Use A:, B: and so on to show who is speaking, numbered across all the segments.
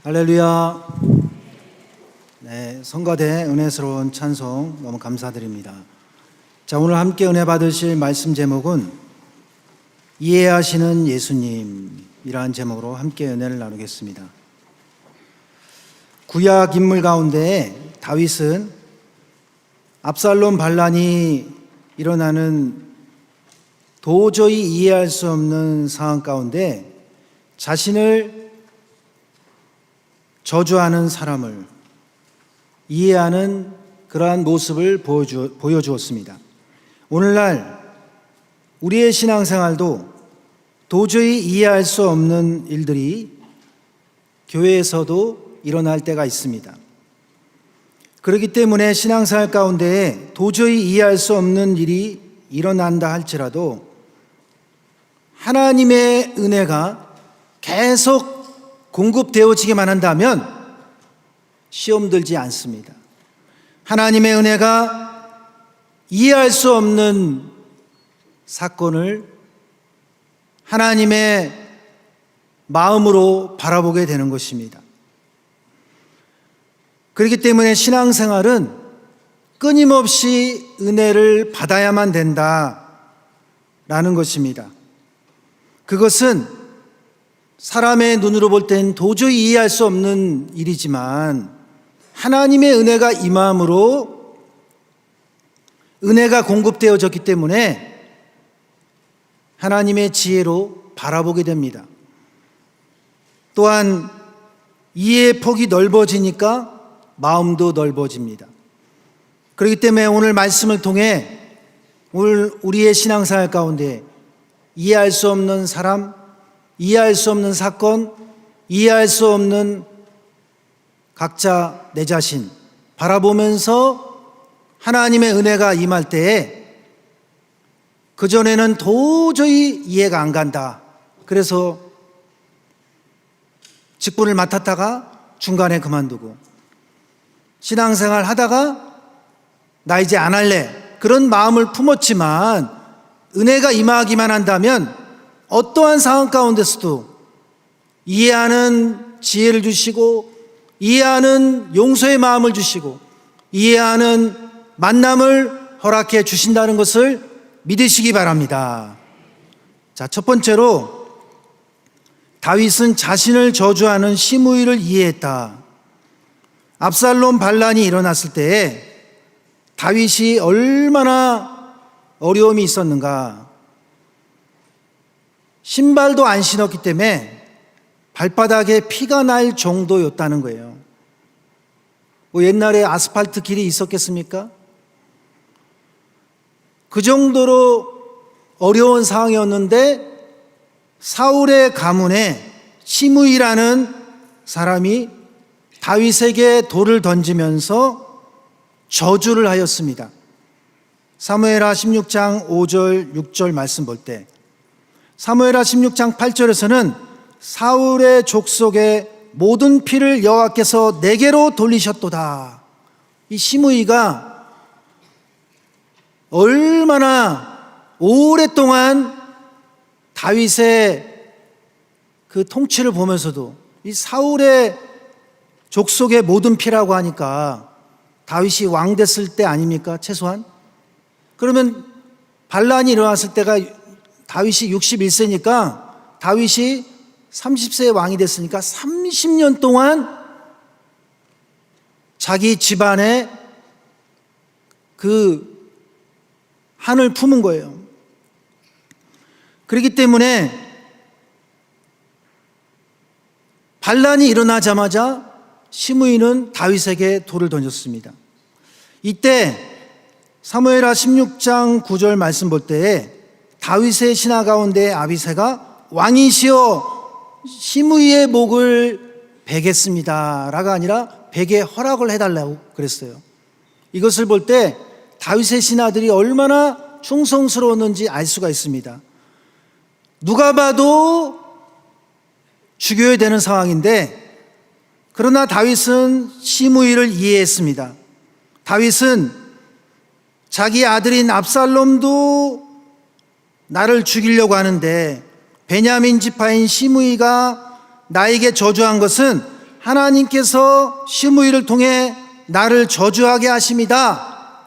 A: 할렐루야. 네, 성가대 은혜스러운 찬송 너무 감사드립니다. 자, 오늘 함께 은혜 받으실 말씀 제목은 이해하시는 예수님이라는 제목으로 함께 은혜를 나누겠습니다. 구약 인물 가운데 다윗은 압살롬 반란이 일어나는 도저히 이해할 수 없는 상황 가운데 자신을 저주하는 사람을 이해하는 그러한 모습을 보여주었습니다. 오늘날 우리의 신앙생활도 도저히 이해할 수 없는 일들이 교회에서도 일어날 때가 있습니다. 그렇기 때문에 신앙생활 가운데 도저히 이해할 수 없는 일이 일어난다 할지라도 하나님의 은혜가 계속 공급되어지기만 한다면 시험 들지 않습니다. 하나님의 은혜가 이해할 수 없는 사건을 하나님의 마음으로 바라보게 되는 것입니다. 그렇기 때문에 신앙생활은 끊임없이 은혜를 받아야만 된다라는 것입니다. 그것은 사람의 눈으로 볼 땐 도저히 이해할 수 없는 일이지만 하나님의 은혜가 임함으로 은혜가 공급되어졌기 때문에 하나님의 지혜로 바라보게 됩니다. 또한 이해의 폭이 넓어지니까 마음도 넓어집니다. 그렇기 때문에 오늘 말씀을 통해 오늘 우리의 신앙생활 가운데 이해할 수 없는 사람, 이해할 수 없는 사건, 이해할 수 없는 각자 내 자신 바라보면서 하나님의 은혜가 임할 때에 그전에는 도저히 이해가 안 간다. 그래서 직분을 맡았다가 중간에 그만두고 신앙생활 하다가 나 이제 안 할래. 그런 마음을 품었지만 은혜가 임하기만 한다면 어떠한 상황 가운데서도 이해하는 지혜를 주시고 이해하는 용서의 마음을 주시고 이해하는 만남을 허락해 주신다는 것을 믿으시기 바랍니다. 자, 첫 번째로 다윗은 자신을 저주하는 시므이를 이해했다. 압살롬 반란이 일어났을 때에 다윗이 얼마나 어려움이 있었는가. 신발도 안 신었기 때문에 발바닥에 피가 날 정도였다는 거예요. 뭐 옛날에 아스팔트 길이 있었겠습니까? 그 정도로 어려운 상황이었는데 사울의 가문에 시므이라는 사람이 다윗에게 돌을 던지면서 저주를 하였습니다. 사무엘하 16장 5절 6절 말씀 볼 때 사무엘하 16장 8절에서는 사울의 족속의 모든 피를 여호와께서 내게로 돌리셨도다. 이 시므이가 얼마나 오랫동안 다윗의 그 통치를 보면서도 이 사울의 족속의 모든 피라고 하니까 다윗이 왕 됐을 때 아닙니까? 최소한. 그러면 반란이 일어났을 때가 다윗이 61세니까 다윗이 30세에 왕이 됐으니까 30년 동안 자기 집안에 그 한을 품은 거예요. 그렇기 때문에 반란이 일어나자마자 시므이는 다윗에게 돌을 던졌습니다. 이때 사무엘하 16장 9절 말씀 볼 때에 다윗의 신하 가운데 아비새가 왕이시여 시므이의 목을 베겠습니다 라가 아니라 베게 허락을 해달라고 그랬어요. 이것을 볼 때 다윗의 신하들이 얼마나 충성스러웠는지 알 수가 있습니다. 누가 봐도 죽여야 되는 상황인데 그러나 다윗은 시므이를 이해했습니다. 다윗은 자기 아들인 압살롬도 나를 죽이려고 하는데 베냐민 지파인 시므이가 나에게 저주한 것은 하나님께서 시므이를 통해 나를 저주하게 하십니다.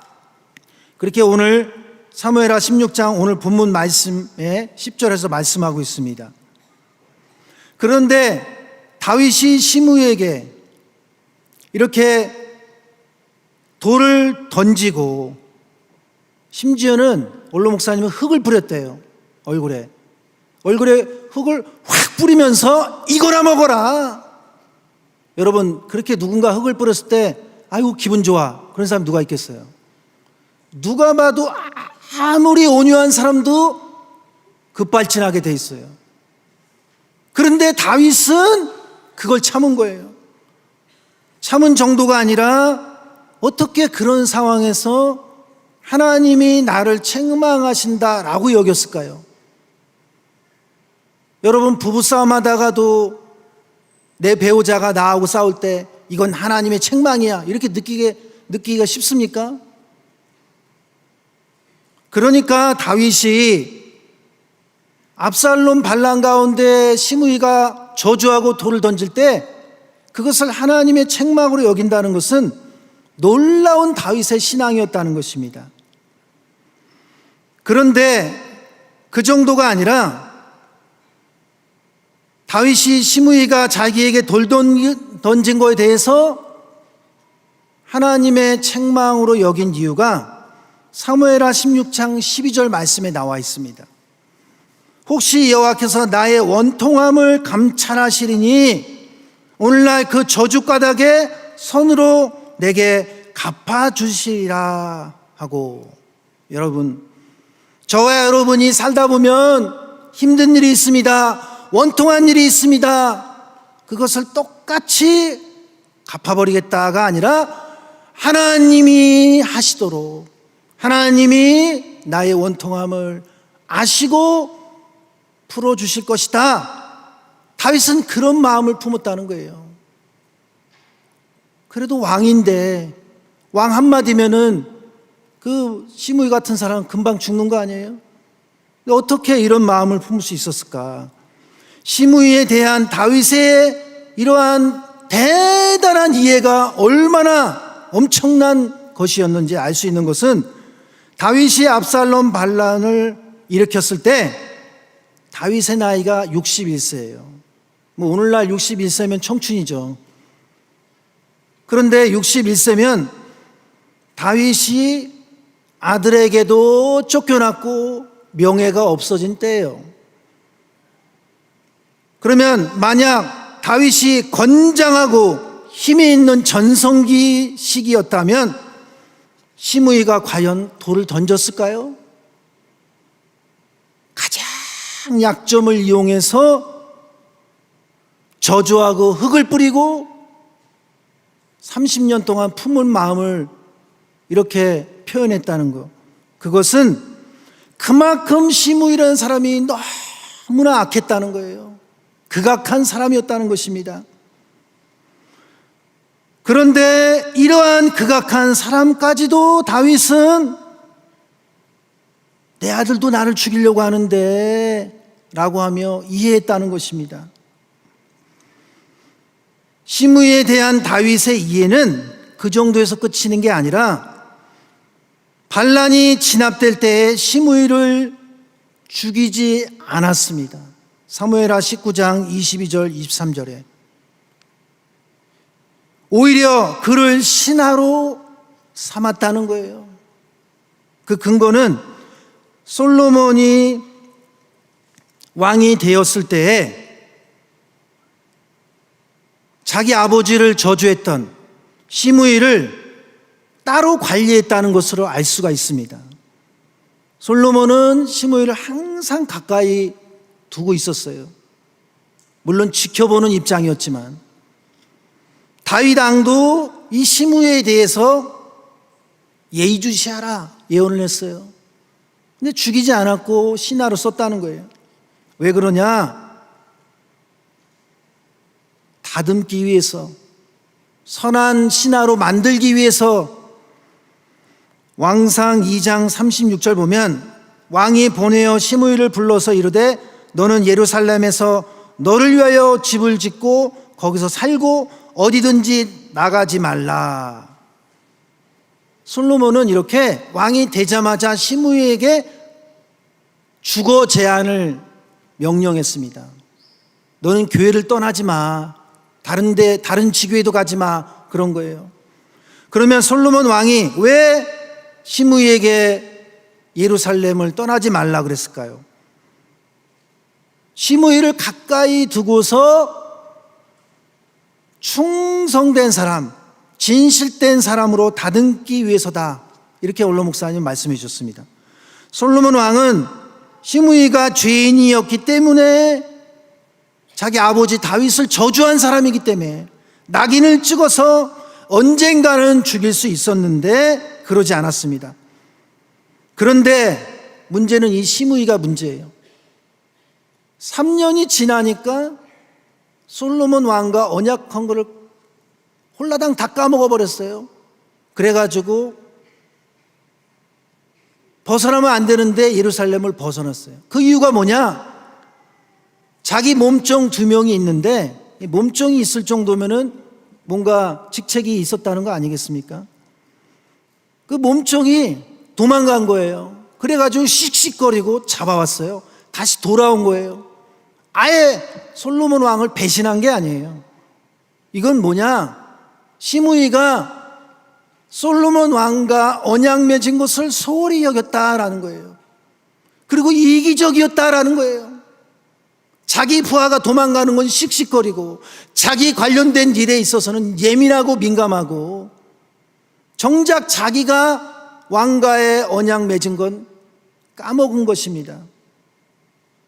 A: 그렇게 오늘 사무엘하 16장 오늘 본문 말씀에 10절에서 말씀하고 있습니다. 그런데 다윗이 시므이에게 이렇게 돌을 던지고 심지어는 원로 목사님은 흙을 뿌렸대요. 얼굴에 흙을 확 뿌리면서 이거나 먹어라. 여러분, 그렇게 누군가 흙을 뿌렸을 때 아이고 기분 좋아 그런 사람 누가 있겠어요? 누가 봐도 아무리 온유한 사람도 급발진하게 돼 있어요. 그런데 다윗은 그걸 참은 거예요. 참은 정도가 아니라 어떻게 그런 상황에서 하나님이 나를 책망하신다라고 여겼을까요? 여러분, 부부싸움 하다가도 내 배우자가 나하고 싸울 때 이건 하나님의 책망이야 이렇게 느끼기가 쉽습니까? 그러니까 다윗이 압살롬 반란 가운데 시므이가 저주하고 돌을 던질 때 그것을 하나님의 책망으로 여긴다는 것은 놀라운 다윗의 신앙이었다는 것입니다. 그런데 그 정도가 아니라 다윗이 시므이가 자기에게 돌 던진 거에 대해서 하나님의 책망으로 여긴 이유가 사무엘하 16장 12절 말씀에 나와 있습니다. 혹시 여호와께서 나의 원통함을 감찰하시리니 오늘날 그 저주가닥에 손으로 내게 갚아주시리라 하고. 여러분, 저와 여러분이 살다 보면 힘든 일이 있습니다. 원통한 일이 있습니다. 그것을 똑같이 갚아버리겠다가 아니라 하나님이 하시도록, 하나님이 나의 원통함을 아시고 풀어주실 것이다. 다윗은 그런 마음을 품었다는 거예요. 그래도 왕인데 왕 한마디면은 그 시므이 같은 사람 금방 죽는 거 아니에요? 어떻게 이런 마음을 품을 수 있었을까? 시므이에 대한 다윗의 이러한 대단한 이해가 얼마나 엄청난 것이었는지 알 수 있는 것은 다윗이 압살롬 반란을 일으켰을 때 다윗의 나이가 61세예요. 뭐 오늘날 61세면 청춘이죠. 그런데 61세면 다윗이 아들에게도 쫓겨났고 명예가 없어진 때예요. 그러면 만약 다윗이 건장하고 힘이 있는 전성기 시기였다면 시므이가 과연 돌을 던졌을까요? 가장 약점을 이용해서 저주하고 흙을 뿌리고 30년 동안 품은 마음을 이렇게 표현했다는 것, 그것은 그만큼 시므이라는 사람이 너무나 악했다는 거예요. 극악한 사람이었다는 것입니다. 그런데 이러한 극악한 사람까지도 다윗은 내 아들도 나를 죽이려고 하는데 라고 하며 이해했다는 것입니다. 시므이에 대한 다윗의 이해는 그 정도에서 끝이는 게 아니라 반란이 진압될 때에 시므이를 죽이지 않았습니다. 사무엘하 19장 22절 23절에 오히려 그를 신하로 삼았다는 거예요. 그 근거는 솔로몬이 왕이 되었을 때에 자기 아버지를 저주했던 시므이를 따로 관리했다는 것으로 알 수가 있습니다. 솔로몬은 시므이를 항상 가까이 두고 있었어요. 물론 지켜보는 입장이었지만 다윗 왕도 이 시므이에 대해서 예의주시하라 예언을 했어요. 근데 죽이지 않았고 신하로 썼다는 거예요. 왜 그러냐? 다듬기 위해서, 선한 신하로 만들기 위해서. 왕상 2장 36절 보면 왕이 보내어 시므이를 불러서 이르되 너는 예루살렘에서 너를 위하여 집을 짓고 거기서 살고 어디든지 나가지 말라. 솔로몬은 이렇게 왕이 되자마자 시므이에게 주거 제한을 명령했습니다. 너는 교회를 떠나지 마. 다른 지교회도 가지 마. 그런 거예요. 그러면 솔로몬 왕이 왜 시므이에게 예루살렘을 떠나지 말라 그랬을까요? 시므이를 가까이 두고서 충성된 사람, 진실된 사람으로 다듬기 위해서다. 이렇게 원로 목사님 말씀해 주셨습니다. 솔로몬 왕은 시므이가 죄인이었기 때문에 자기 아버지 다윗을 저주한 사람이기 때문에 낙인을 찍어서 언젠가는 죽일 수 있었는데 그러지 않았습니다. 그런데 문제는 이 시므이가 문제예요. 3년이 지나니까 솔로몬 왕과 언약한 거를 홀라당 다 까먹어버렸어요. 그래가지고 벗어나면 안 되는데 예루살렘을 벗어났어요. 그 이유가 뭐냐? 자기 몸종 2명이 있는데 몸종이 있을 정도면은 뭔가 직책이 있었다는 거 아니겠습니까? 그 몸종이 도망간 거예요. 그래가지고 씩씩거리고 잡아왔어요. 다시 돌아온 거예요. 아예 솔로몬 왕을 배신한 게 아니에요. 이건 뭐냐? 시므이가 솔로몬 왕과 언약 맺은 것을 소홀히 여겼다라는 거예요. 그리고 이기적이었다라는 거예요. 자기 부하가 도망가는 건 씩씩거리고 자기 관련된 일에 있어서는 예민하고 민감하고 정작 자기가 왕과의 언약 맺은 건 까먹은 것입니다.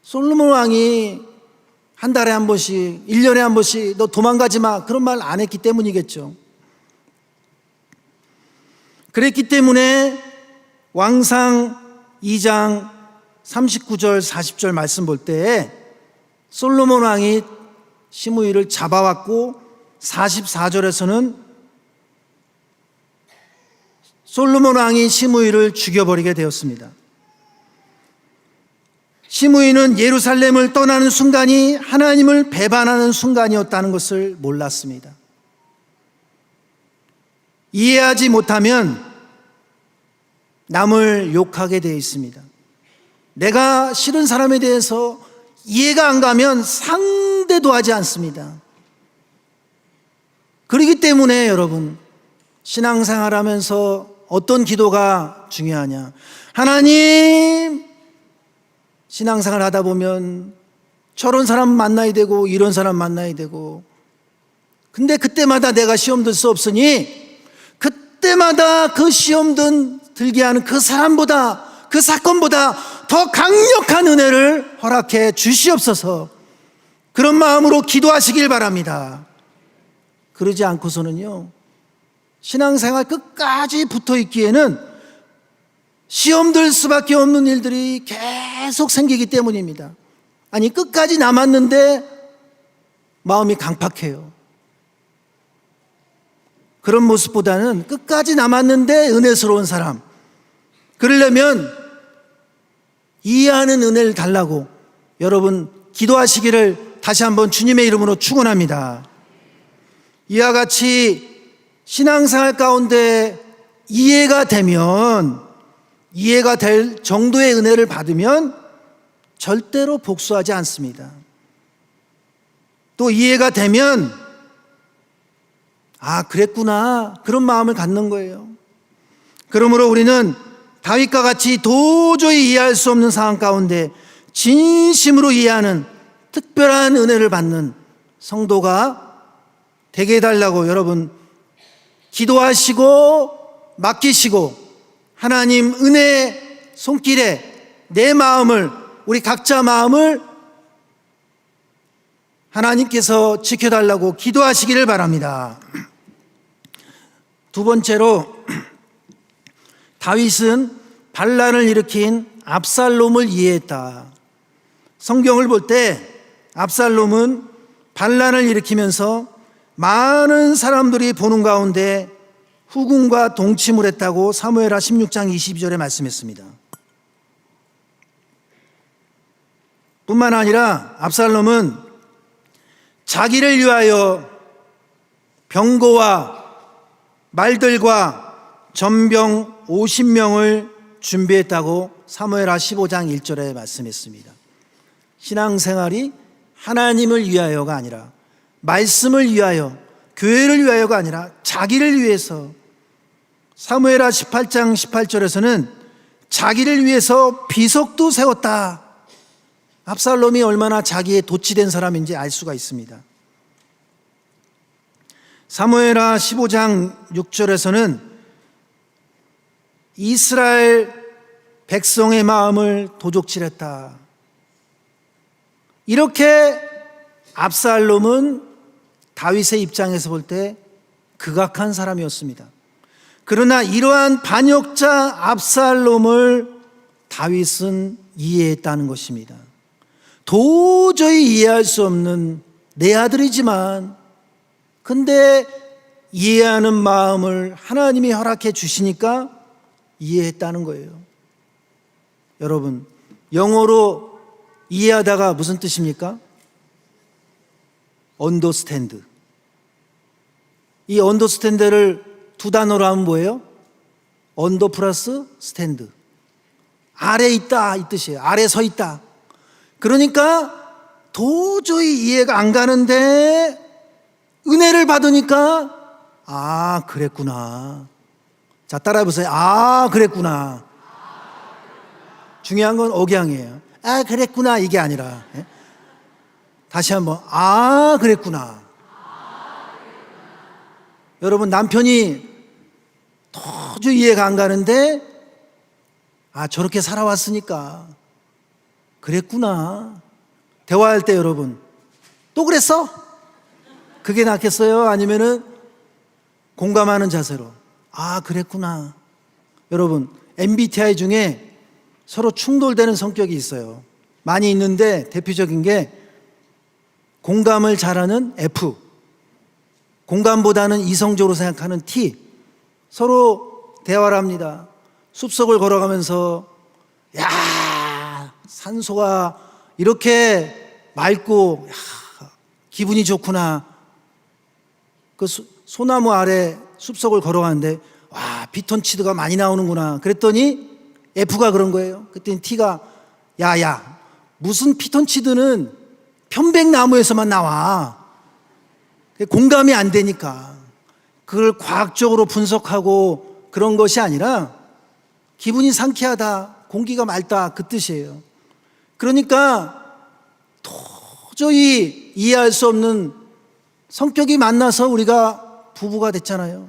A: 솔로몬 왕이 한 달에 한 번씩, 1년에 한 번씩 너 도망가지 마 그런 말 안 했기 때문이겠죠. 그랬기 때문에 왕상 2장 39절 40절 말씀 볼 때 솔로몬 왕이 시므이를 잡아왔고 44절에서는 솔로몬 왕이 시므이를 죽여버리게 되었습니다. 시므이는 예루살렘을 떠나는 순간이 하나님을 배반하는 순간이었다는 것을 몰랐습니다. 이해하지 못하면 남을 욕하게 되어 있습니다. 내가 싫은 사람에 대해서 이해가 안 가면 상대도 하지 않습니다. 그렇기 때문에 여러분, 신앙생활 하면서 어떤 기도가 중요하냐? 하나님, 신앙생활 하다 보면 저런 사람 만나야 되고 이런 사람 만나야 되고, 근데 그때마다 내가 시험 들 수 없으니 그때마다 그 시험 들게 하는 그 사람보다, 그 사건보다 더 강력한 은혜를 허락해 주시옵소서. 그런 마음으로 기도하시길 바랍니다. 그러지 않고서는요, 신앙생활 끝까지 붙어 있기에는 시험 들 수밖에 없는 일들이 계속 생기기 때문입니다. 아니, 끝까지 남았는데 마음이 강팍해요. 그런 모습보다는 끝까지 남았는데 은혜스러운 사람, 그러려면 이해하는 은혜를 달라고 여러분 기도하시기를 다시 한번 주님의 이름으로 축원합니다. 이와 같이 신앙생활 가운데 이해가 될 정도의 은혜를 받으면 절대로 복수하지 않습니다. 또 이해가 되면 아, 그랬구나, 그런 마음을 갖는 거예요. 그러므로 우리는 다윗과 같이 도저히 이해할 수 없는 상황 가운데 진심으로 이해하는 특별한 은혜를 받는 성도가 되게 해달라고 여러분 기도하시고 맡기시고, 하나님 은혜 손길에 내 마음을, 우리 각자 마음을 하나님께서 지켜달라고 기도하시기를 바랍니다. 두 번째로, 다윗은 반란을 일으킨 압살롬을 이해했다. 성경을 볼 때 압살롬은 반란을 일으키면서 많은 사람들이 보는 가운데 후궁과 동침을 했다고 사무엘하 16장 22절에 말씀했습니다. 뿐만 아니라 압살롬은 자기를 위하여 병거와 말들과 전병 50명을 준비했다고 사무엘하 15장 1절에 말씀했습니다. 신앙생활이 하나님을 위하여가 아니라, 말씀을 위하여, 교회를 위하여가 아니라 자기를 위해서. 사무엘하 18장 18절에서는 자기를 위해서 비석도 세웠다. 압살롬이 얼마나 자기에 도취된 사람인지 알 수가 있습니다. 사무엘하 15장 6절에서는 이스라엘 백성의 마음을 도적질했다. 이렇게 압살롬은 다윗의 입장에서 볼 때 극악한 사람이었습니다. 그러나 이러한 반역자 압살롬을 다윗은 이해했다는 것입니다. 도저히 이해할 수 없는 내 아들이지만, 근데 이해하는 마음을 하나님이 허락해 주시니까 이해했다는 거예요. 여러분, 영어로 이해하다가 무슨 뜻입니까? 언더스탠드. 이 언더스탠드를 두 단어로 하면 뭐예요? 언더 플러스 스탠드. 아래 있다 이 뜻이에요. 아래 서 있다. 그러니까 도저히 이해가 안 가는데 은혜를 받으니까 아 그랬구나. 자, 따라해 보세요. 아 그랬구나. 중요한 건 억양이에요. 아 그랬구나 이게 아니라, 예? 다시 한번 아 그랬구나. 여러분, 남편이 도저히 이해가 안 가는데 아 저렇게 살아왔으니까 그랬구나. 대화할 때 여러분, 또 그랬어? 그게 낫겠어요? 아니면은 공감하는 자세로 아 그랬구나. 여러분, MBTI 중에 서로 충돌되는 성격이 있어요. 많이 있는데 대표적인 게 공감을 잘하는 F, 공감보다는 이성적으로 생각하는 T. 서로 대화를 합니다. 숲속을 걸어가면서 야 산소가 이렇게 맑고 야, 기분이 좋구나. 그 소나무 아래 숲속을 걸어가는데 와 피톤치드가 많이 나오는구나. 그랬더니 F가 그런 거예요. 그랬더니 T가 야야 무슨 피톤치드는 편백나무에서만 나와. 공감이 안 되니까 그걸 과학적으로 분석하고 그런 것이 아니라 기분이 상쾌하다, 공기가 맑다 그 뜻이에요. 그러니까 도저히 이해할 수 없는 성격이 만나서 우리가 부부가 됐잖아요.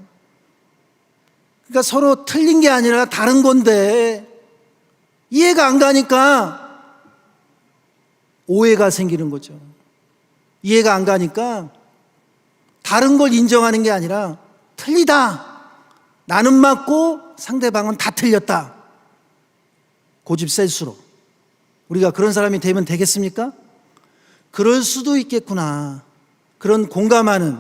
A: 그러니까 서로 틀린 게 아니라 다른 건데 이해가 안 가니까 오해가 생기는 거죠. 이해가 안 가니까 다른 걸 인정하는 게 아니라 틀리다. 나는 맞고 상대방은 다 틀렸다. 고집 셀수록. 우리가 그런 사람이 되면 되겠습니까? 그럴 수도 있겠구나. 그런 공감하는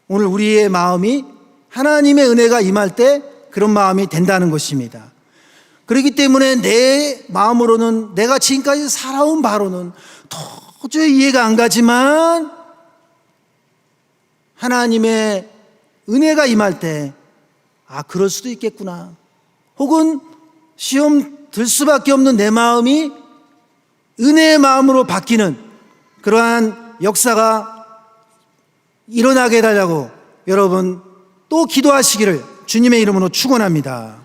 A: 오늘 우리의 마음이 하나님의 은혜가 임할 때 그런 마음이 된다는 것입니다. 그렇기 때문에 내 마음으로는 내가 지금까지 살아온 바로는 도저히 이해가 안 가지만 하나님의 은혜가 임할 때 아 그럴 수도 있겠구나. 혹은 시험 들 수밖에 없는 내 마음이 은혜의 마음으로 바뀌는 그러한 역사가 일어나게 해달라고 여러분 또 기도하시기를 주님의 이름으로 축원합니다.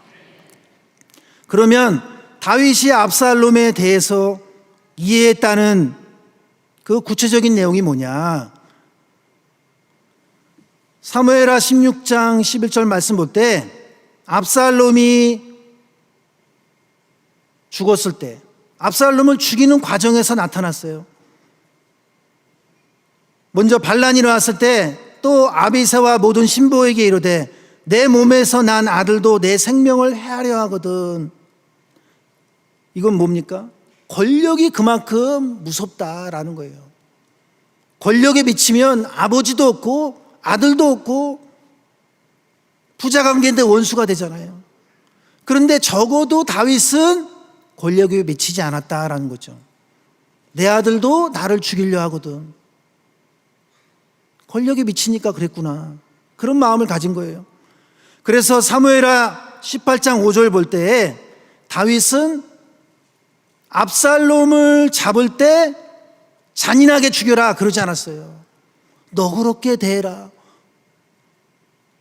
A: 그러면 다윗이 압살롬에 대해서 이해했다는 그 구체적인 내용이 뭐냐? 사무엘하 16장 11절 말씀 볼 때 압살롬이 죽었을 때 압살롬을 죽이는 과정에서 나타났어요. 먼저 반란이 일어났을 때 또 아비새와 모든 신부에게 이르되 내 몸에서 난 아들도 내 생명을 해하려 하거든. 이건 뭡니까? 권력이 그만큼 무섭다라는 거예요. 권력에 미치면 아버지도 없고 아들도 없고 부자관계인데 원수가 되잖아요. 그런데 적어도 다윗은 권력에 미치지 않았다라는 거죠. 내 아들도 나를 죽이려 하거든. 권력에 미치니까 그랬구나. 그런 마음을 가진 거예요. 그래서 사무엘하 18장 5절 볼 때 다윗은 압살롬을 잡을 때 잔인하게 죽여라 그러지 않았어요. 너그럽게 대해라.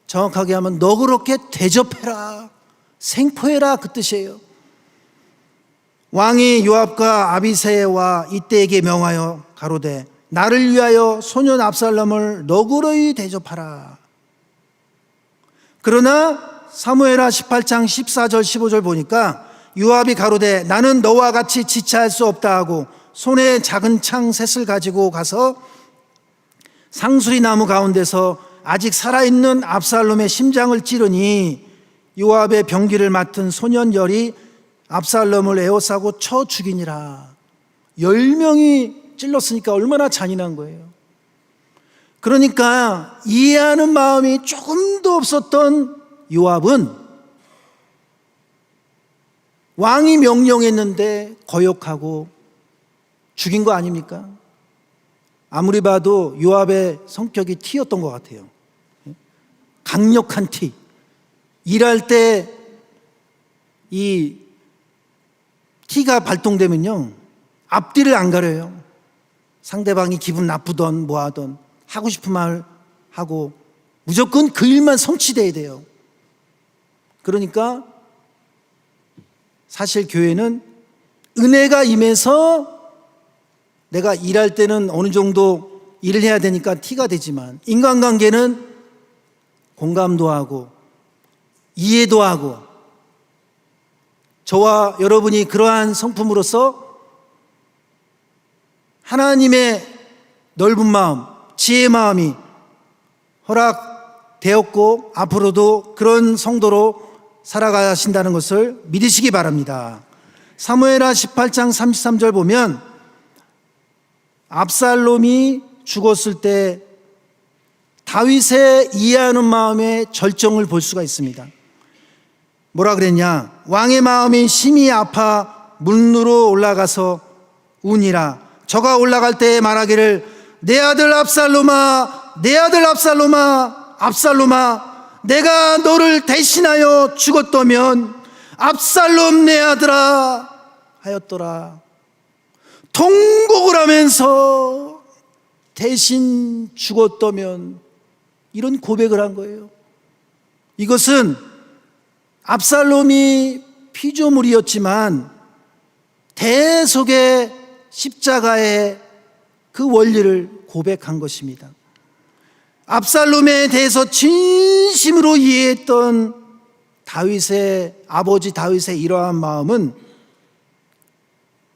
A: 정확하게 하면 너그럽게 대접해라. 생포해라 그 뜻이에요. 왕이 요압과 아비새와 이때에게 명하여 가로되 나를 위하여 소년 압살롬을 너그러이 대접하라. 그러나 사무엘하 18장 14절 15절 보니까 요압이 가로되 나는 너와 같이 지체할 수 없다 하고 손에 작은 창 셋을 가지고 가서 상수리 나무 가운데서 아직 살아있는 압살롬의 심장을 찌르니 요압의 병기를 맡은 소년 열이 압살롬을 에워싸고 쳐 죽이니라. 10명이 찔렀으니까 얼마나 잔인한 거예요. 그러니까 이해하는 마음이 조금도 없었던 요압은 왕이 명령했는데 거역하고 죽인 거 아닙니까? 아무리 봐도 요압의 성격이 T였던 것 같아요. 강력한 T. 일할 때 이 T가 발동되면요 앞뒤를 안 가려요. 상대방이 기분 나쁘던 뭐하던 하고 싶은 말 하고 무조건 그 일만 성취돼야 돼요. 그러니까 사실 교회는 은혜가 임해서 내가 일할 때는 어느 정도 일을 해야 되니까 T가 되지만 인간관계는 공감도 하고 이해도 하고 저와 여러분이 그러한 성품으로서 하나님의 넓은 마음, 지혜의 마음이 허락되었고 앞으로도 그런 성도로 살아가신다는 것을 믿으시기 바랍니다. 사무엘하 18장 33절 보면 압살롬이 죽었을 때 다윗의 이해하는 마음의 절정을 볼 수가 있습니다. 뭐라 그랬냐? 왕의 마음이 심히 아파 문으로 올라가서 우니라. 저가 올라갈 때 말하기를 내 아들 압살롬아, 내 아들 압살롬아, 압살롬아, 내가 너를 대신하여 죽었다면 압살롬 내 아들아 하였더라. 통곡을 하면서 대신 죽었다면 이런 고백을 한 거예요. 이것은 압살롬이 피조물이었지만 대속의 십자가의 그 원리를 고백한 것입니다. 압살롬에 대해서 진심으로 이해했던 다윗의 아버지 다윗의 이러한 마음은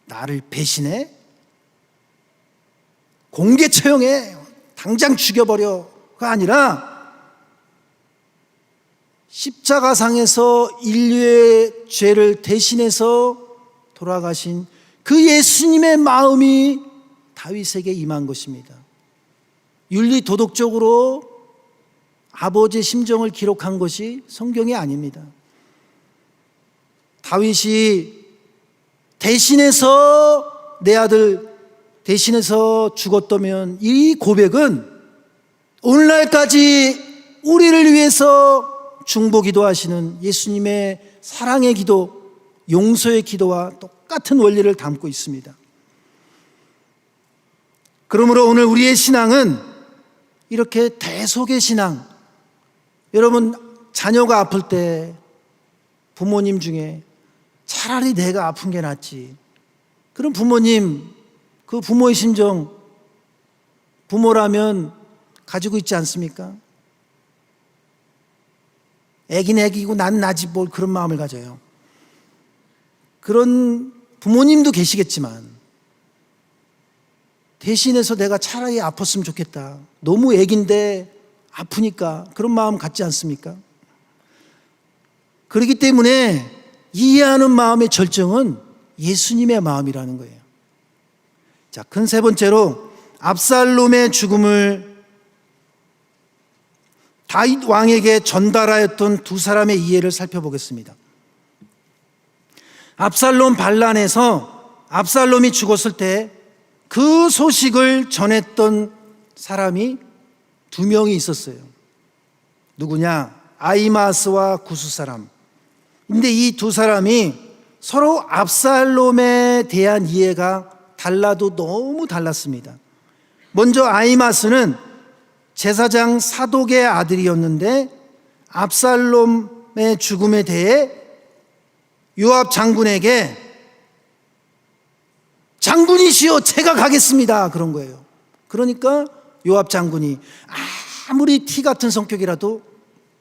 A: 나를 배신해? 공개 처형해? 당장 죽여버려가 아니라 십자가상에서 인류의 죄를 대신해서 돌아가신 그 예수님의 마음이 다윗에게 임한 것입니다. 윤리 도덕적으로 아버지의 심정을 기록한 것이 성경이 아닙니다. 다윗이 대신해서 내 아들 대신해서 죽었다면 이 고백은 오늘날까지 우리를 위해서 중보기도 하시는 예수님의 사랑의 기도, 용서의 기도와 똑같은 원리를 담고 있습니다. 그러므로 오늘 우리의 신앙은 이렇게 대속의 신앙. 여러분 자녀가 아플 때 부모님 중에 차라리 내가 아픈 게 낫지. 그럼 부모님, 그 부모의 심정 부모라면 가지고 있지 않습니까? 애긴 애기고 난 나지 뭘 그런 마음을 가져요. 그런 부모님도 계시겠지만 대신해서 내가 차라리 아팠으면 좋겠다. 너무 애긴데 아프니까 그런 마음 갖지 않습니까? 그렇기 때문에 이해하는 마음의 절정은 예수님의 마음이라는 거예요. 자, 큰 세 번째로 압살롬의 죽음을 다윗 왕에게 전달하였던 두 사람의 이해를 살펴보겠습니다. 압살롬 반란에서 압살롬이 죽었을 때 그 소식을 전했던 사람이 두 명이 있었어요. 누구냐? 아히마스와 구스 사람. 근데 이 두 사람이 서로 압살롬에 대한 이해가 달라도 너무 달랐습니다. 먼저 아히마스는 제사장 사독의 아들이었는데 압살롬의 죽음에 대해 요압 장군에게 장군이시여 제가 가겠습니다 그런 거예요. 그러니까 요압 장군이 아무리 티 같은 성격이라도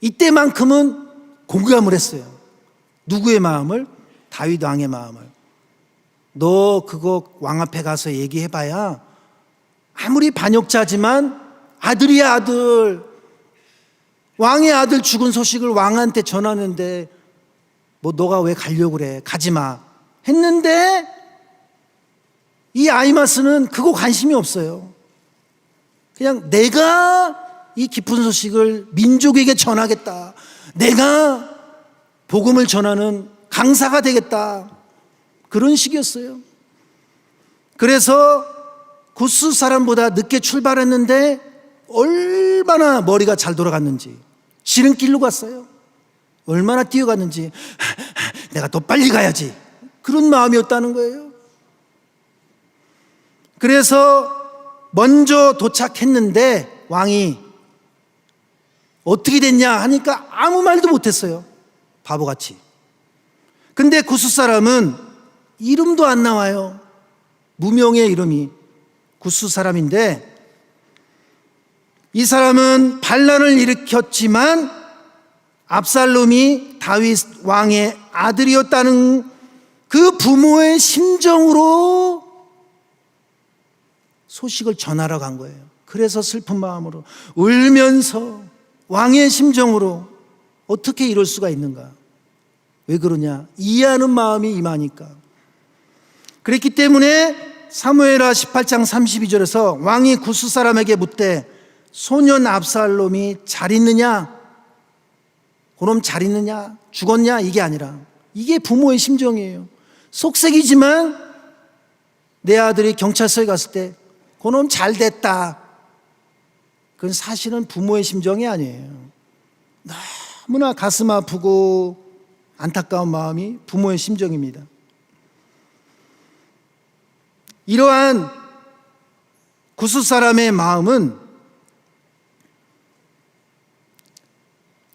A: 이때만큼은 공감을 했어요. 누구의 마음을? 다윗 왕의 마음을. 너 그거 왕 앞에 가서 얘기해봐야 아무리 반역자지만 아들이야 아들. 왕의 아들 죽은 소식을 왕한테 전하는데 뭐 너가 왜 가려고 그래? 가지마 했는데 이 아히마스는 그거 관심이 없어요. 그냥 내가 이 깊은 소식을 민족에게 전하겠다. 내가 복음을 전하는 강사가 되겠다. 그런 식이었어요. 그래서 구스 사람보다 늦게 출발했는데 얼마나 머리가 잘 돌아갔는지, 지름길로 갔어요. 얼마나 뛰어갔는지 내가 더 빨리 가야지 그런 마음이었다는 거예요. 그래서 먼저 도착했는데 왕이 어떻게 됐냐 하니까 아무 말도 못했어요. 바보같이. 근데 구스 사람은 이름도 안 나와요. 무명의 이름이 구스 사람인데 이 사람은 반란을 일으켰지만 압살롬이 다윗 왕의 아들이었다는 그 부모의 심정으로 소식을 전하러 간 거예요. 그래서 슬픈 마음으로 울면서 왕의 심정으로 어떻게 이럴 수가 있는가? 왜 그러냐? 이해하는 마음이 임하니까. 그랬기 때문에 사무엘하 18장 32절에서 왕이 구스 사람에게 묻되 소년 압살롬이 잘 있느냐? 그놈 잘 있느냐? 죽었냐? 이게 아니라 이게 부모의 심정이에요. 속색이지만 내 아들이 경찰서에 갔을 때 그놈 잘 됐다. 그건 사실은 부모의 심정이 아니에요. 너무나 가슴 아프고 안타까운 마음이 부모의 심정입니다. 이러한 구스 사람의 마음은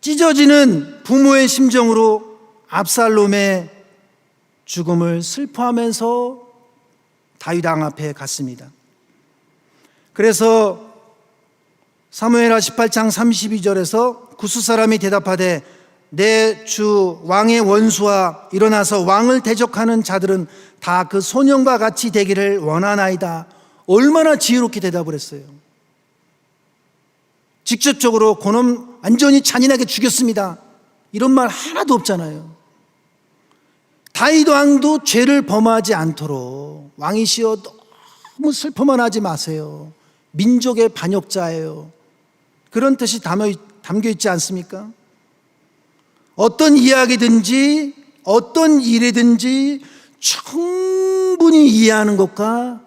A: 찢어지는 부모의 심정으로 압살롬의 죽음을 슬퍼하면서 다윗 왕 앞에 갔습니다. 그래서 사무엘하 18장 32절에서 구스 사람이 대답하되 내 주 왕의 원수와 일어나서 왕을 대적하는 자들은 다 그 소년과 같이 되기를 원하나이다. 얼마나 지혜롭게 대답을 했어요. 직접적으로 그놈 완전히 잔인하게 죽였습니다. 이런 말 하나도 없잖아요. 다윗 왕도 죄를 범하지 않도록 왕이시여 너무 슬퍼만 하지 마세요. 민족의 반역자예요. 그런 뜻이 담겨 있지 않습니까? 어떤 이야기든지 어떤 일이든지 충분히 이해하는 것과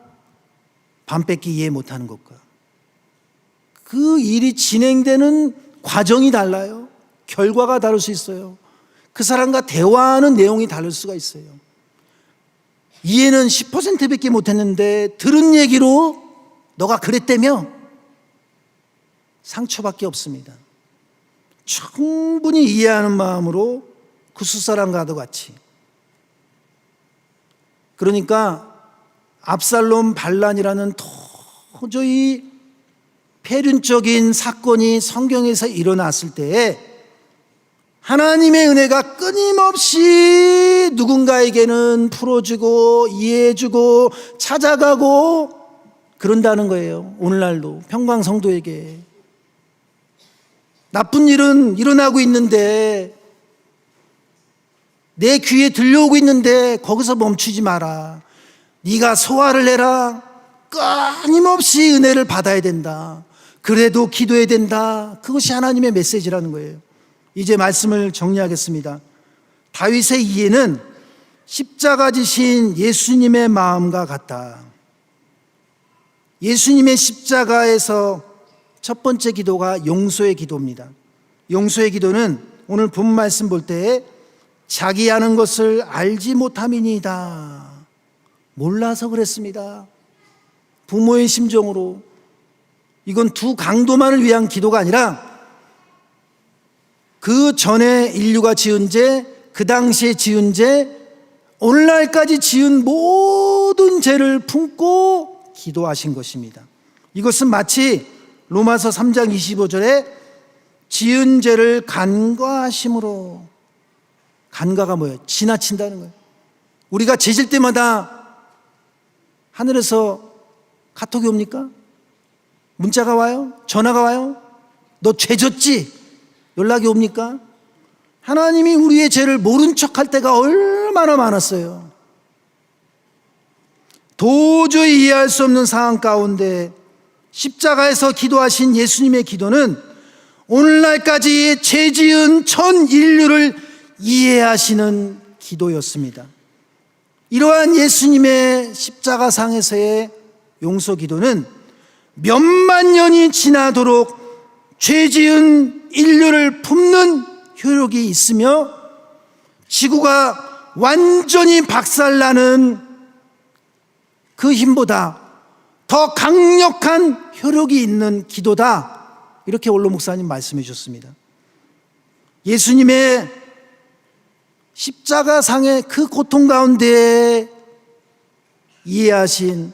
A: 반 뺏기 이해 못하는 것과 그 일이 진행되는 과정이 달라요. 결과가 다를 수 있어요. 그 사람과 대화하는 내용이 다를 수가 있어요. 이해는 10%밖에 못했는데 들은 얘기로 너가 그랬다며 상처밖에 없습니다. 충분히 이해하는 마음으로 구스 사람과도 같이. 그러니까 압살롬 반란이라는 도저히 폐륜적인 사건이 성경에서 일어났을 때에 하나님의 은혜가 끊임없이 누군가에게는 풀어주고 이해해주고 찾아가고 그런다는 거예요. 오늘날도 평광성도에게 나쁜 일은 일어나고 있는데 내 귀에 들려오고 있는데 거기서 멈추지 마라. 네가 소화를 해라. 끊임없이 은혜를 받아야 된다. 그래도 기도해야 된다. 그것이 하나님의 메시지라는 거예요. 이제 말씀을 정리하겠습니다. 다윗의 이해는 십자가 지신 예수님의 마음과 같다. 예수님의 십자가에서 첫 번째 기도가 용서의 기도입니다. 용서의 기도는 오늘 본 말씀 볼 때 자기 아는 것을 알지 못함이니이다. 몰라서 그랬습니다. 부모의 심정으로. 이건 두 강도만을 위한 기도가 아니라 그 전에 인류가 지은 죄, 그 당시에 지은 죄, 오늘날까지 지은 모든 죄를 품고 기도하신 것입니다. 이것은 마치 로마서 3장 25절에 지은 죄를 간과하심으로, 간과가 뭐예요? 지나친다는 거예요. 우리가 죄질 때마다 하늘에서 카톡이 옵니까? 문자가 와요? 전화가 와요? 너 죄 졌지? 연락이 옵니까? 하나님이 우리의 죄를 모른 척할 때가 얼마나 많았어요. 도저히 이해할 수 없는 상황 가운데 십자가에서 기도하신 예수님의 기도는 오늘날까지 죄 지은 전 인류를 이해하시는 기도였습니다. 이러한 예수님의 십자가상에서의 용서 기도는 몇만 년이 지나도록 죄 지은 인류를 품는 효력이 있으며 지구가 완전히 박살나는 그 힘보다 더 강력한 효력이 있는 기도다. 이렇게 원로 목사님 말씀해 주셨습니다. 예수님의 십자가상의 그 고통 가운데 이해하신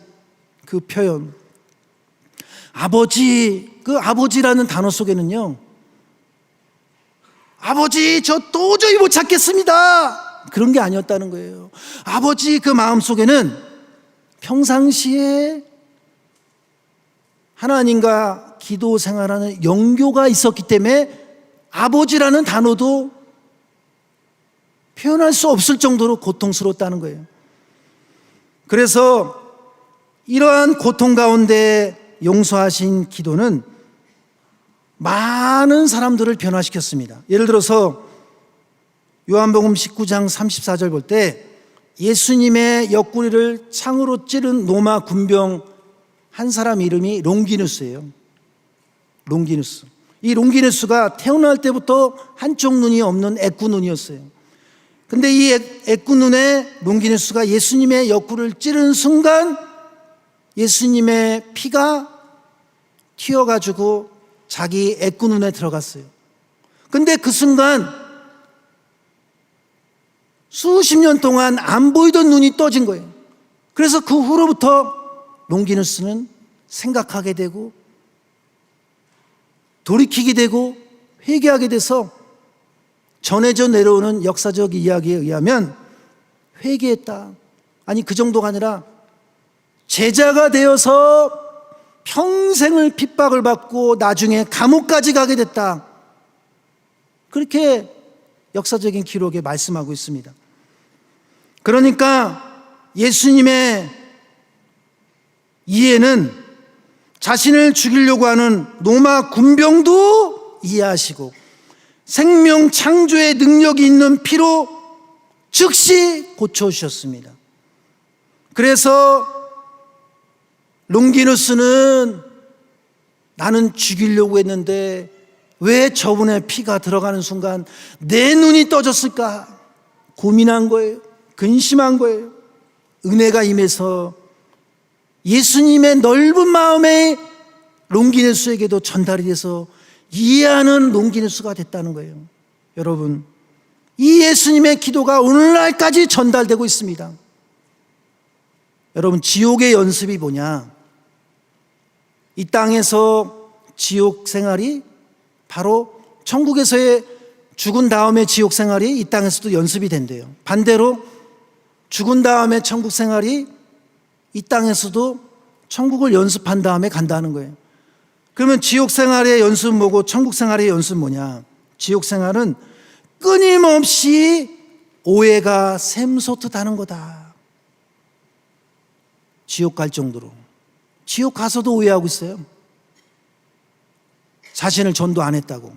A: 그 표현, 아버지, 그 아버지라는 단어 속에는요, 아버지 저 도저히 못 찾겠습니다, 그런 게 아니었다는 거예요. 아버지 그 마음 속에는 평상시에 하나님과 기도 생활하는 영교가 있었기 때문에 아버지라는 단어도 표현할 수 없을 정도로 고통스러웠다는 거예요. 그래서 이러한 고통 가운데 용서하신 기도는 많은 사람들을 변화시켰습니다. 예를 들어서 요한복음 19장 34절 볼 때 예수님의 옆구리를 창으로 찌른 로마 군병 한 사람 이름이 롱기누스예요. 롱기누스. 이 롱기누스가 태어날 때부터 한쪽 눈이 없는 애꾸 눈이었어요. 근데 이 애꾸 눈에 롱기누스가 예수님의 옆구리를 찌른 순간 예수님의 피가 튀어가지고 자기 애꾸 눈에 들어갔어요. 근데 그 순간 수십 년 동안 안 보이던 눈이 떠진 거예요. 그래서 그 후로부터 롱기누스는 생각하게 되고 돌이키게 되고 회개하게 돼서 전해져 내려오는 역사적 이야기에 의하면 회개했다. 아니 그 정도가 아니라 제자가 되어서 평생을 핍박을 받고 나중에 감옥까지 가게 됐다. 그렇게 역사적인 기록에 말씀하고 있습니다. 그러니까 예수님의 이해는 자신을 죽이려고 하는 로마 군병도 이해하시고 생명 창조의 능력이 있는 피로 즉시 고쳐주셨습니다. 그래서 롱기누스는 나는 죽이려고 했는데 왜 저분의 피가 들어가는 순간 내 눈이 떠졌을까 고민한 거예요. 근심한 거예요. 은혜가 임해서 예수님의 넓은 마음에 롱기누스에게도 전달이 돼서 이해하는 롱기누스가 됐다는 거예요. 여러분, 이 예수님의 기도가 오늘날까지 전달되고 있습니다. 여러분, 지옥의 연습이 뭐냐? 이 땅에서 지옥 생활이 바로 천국에서의 죽은 다음에 지옥 생활이 이 땅에서도 연습이 된대요. 반대로 죽은 다음에 천국 생활이 이 땅에서도 천국을 연습한 다음에 간다는 거예요. 그러면 지옥 생활의 연습은 뭐고 천국 생활의 연습은 뭐냐? 지옥 생활은 끊임없이 오해가 샘솟듯하는 거다. 지옥 갈 정도로. 지옥 가서도 오해하고 있어요. 자신을 전도 안 했다고.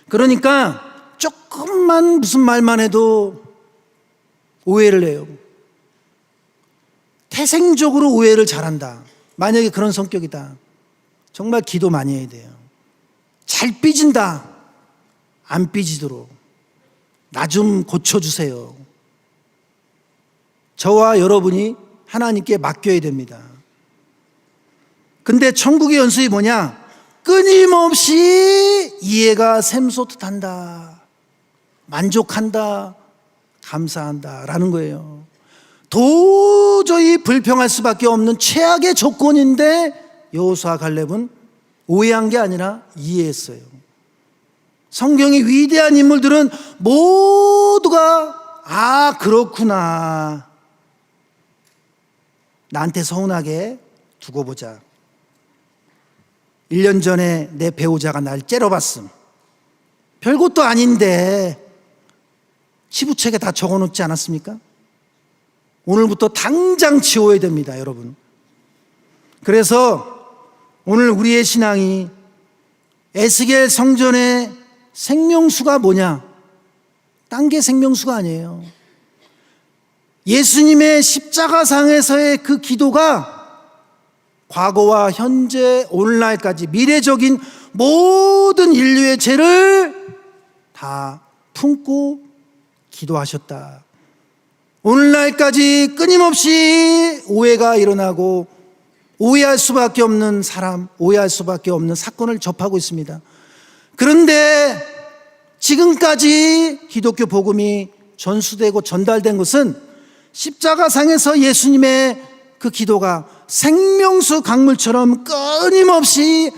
A: 그러니까 조금만 무슨 말만 해도 오해를 해요. 태생적으로 오해를 잘한다. 만약에 그런 성격이다. 정말 기도 많이 해야 돼요. 잘 삐진다. 안 삐지도록 나 좀 고쳐주세요. 저와 여러분이 하나님께 맡겨야 됩니다. 근데 천국의 연수이 뭐냐? 끊임없이 이해가 샘솟한다, 만족한다, 감사한다 라는 거예요. 도저히 불평할 수밖에 없는 최악의 조건인데 여호수아 갈렙은 오해한 게 아니라 이해했어요. 성경의 위대한 인물들은 모두가 그렇구나, 나한테 서운하게 두고 보자. 1년 전에 내 배우자가 날 째려봤음. 별것도 아닌데 치부책에 다 적어놓지 않았습니까? 오늘부터 당장 지워야 됩니다, 여러분. 그래서 오늘 우리의 신앙이 에스겔 성전의 생명수가 뭐냐? 딴 게 생명수가 아니에요. 예수님의 십자가상에서의 그 기도가 과거와 현재, 오늘날까지 미래적인 모든 인류의 죄를 다 품고 기도하셨다. 오늘날까지 끊임없이 오해가 일어나고 오해할 수밖에 없는 사람, 오해할 수밖에 없는 사건을 접하고 있습니다. 그런데 지금까지 기독교 복음이 전수되고 전달된 것은 십자가상에서 예수님의 그 기도가 생명수 강물처럼 끊임없이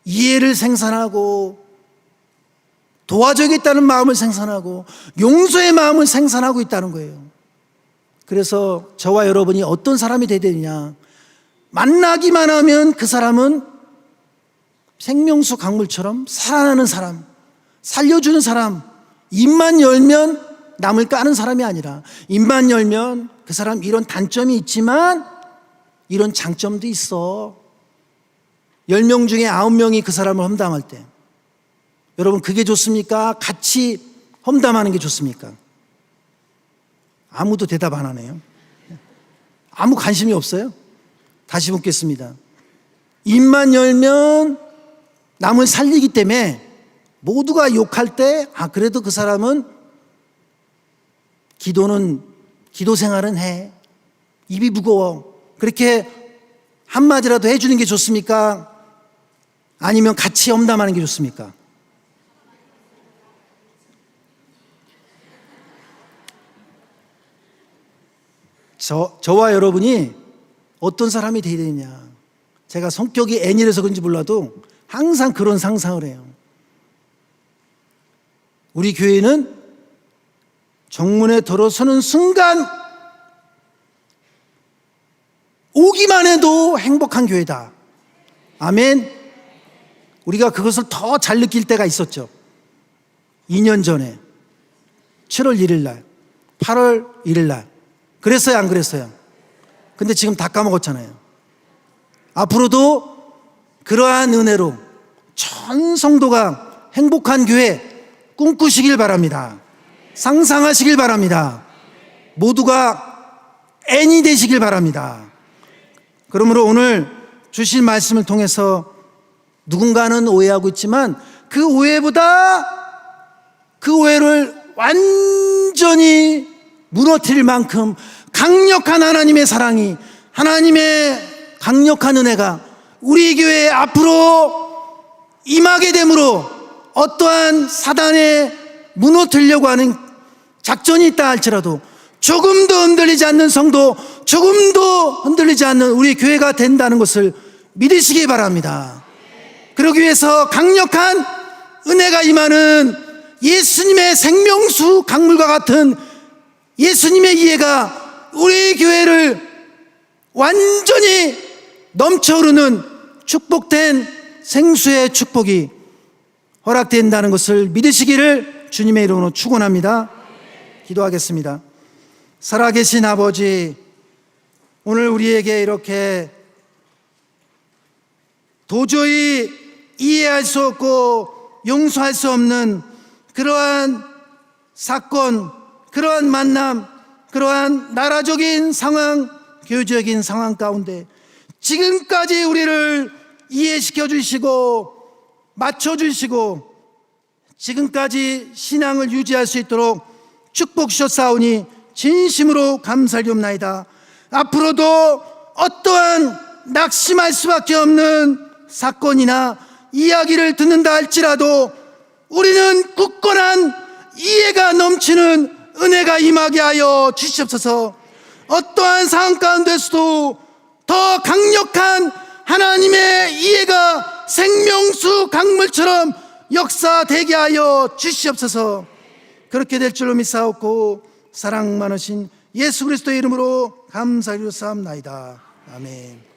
A: 이해를 생산하고 도와줘야겠다는 마음을 생산하고 용서의 마음을 생산하고 있다는 거예요. 그래서 저와 여러분이 어떤 사람이 되야 되느냐? 만나기만 하면 그 사람은 생명수 강물처럼 살아나는 사람, 살려주는 사람, 입만 열면 남을 까는 사람이 아니라 입만 열면 그 사람 이런 단점이 있지만 이런 장점도 있어. 10명 중에 9명이 그 사람을 험담할 때 여러분 그게 좋습니까? 같이 험담하는 게 좋습니까? 아무도 대답 안 하네요. 아무 관심이 없어요. 다시 묻겠습니다. 입만 열면 남을 살리기 때문에 모두가 욕할 때 그래도 그 사람은 기도 생활은 해. 입이 무거워. 그렇게 한마디라도 해주는 게 좋습니까? 아니면 같이 험담하는 게 좋습니까? 저와 여러분이 어떤 사람이 되어야 되느냐. 제가 성격이 N이라서 그런지 몰라도 항상 그런 상상을 해요. 우리 교회는 정문에 들어서는 순간 오기만 해도 행복한 교회다. 아멘. 우리가 그것을 더 잘 느낄 때가 있었죠. 2년 전에 7월 1일 날, 8월 1일 날. 그랬어요, 안 그랬어요? 근데 지금 다 까먹었잖아요. 앞으로도 그러한 은혜로 전 성도가 행복한 교회 꿈꾸시길 바랍니다. 상상하시길 바랍니다. 모두가 N이 되시길 바랍니다. 그러므로 오늘 주실 말씀을 통해서 누군가는 오해하고 있지만 그 오해보다 그 오해를 완전히 무너뜨릴 만큼 강력한 하나님의 사랑이, 하나님의 강력한 은혜가 우리 교회에 앞으로 임하게 되므로 어떠한 사단에 무너뜨리려고 하는 작전이 있다 할지라도 조금도 흔들리지 않는 성도, 조금도 흔들리지 않는 우리 교회가 된다는 것을 믿으시기 바랍니다. 그러기 위해서 강력한 은혜가 임하는 예수님의 생명수 강물과 같은 예수님의 이해가 우리 교회를 완전히 넘쳐흐르는 축복된 생수의 축복이 허락된다는 것을 믿으시기를 주님의 이름으로 축원합니다. 기도하겠습니다. 살아계신 아버지, 오늘 우리에게 이렇게 도저히 이해할 수 없고 용서할 수 없는 그러한 사건, 그러한 만남, 그러한 나라적인 상황, 교회적인 상황 가운데 지금까지 우리를 이해시켜 주시고 맞춰 주시고 지금까지 신앙을 유지할 수 있도록 축복 주셨사오니 진심으로 감사드리옵나이다. 앞으로도 어떠한 낙심할 수밖에 없는 사건이나 이야기를 듣는다 할지라도 우리는 굳건한 이해가 넘치는 은혜가 임하게 하여 주시옵소서. 어떠한 상황 가운데서도 더 강력한 하나님의 이해가 생명수 강물처럼 역사되게 하여 주시옵소서. 그렇게 될 줄로 믿사옵고 사랑 많으신 예수 그리스도의 이름으로 감사드리옵나이다. 아멘.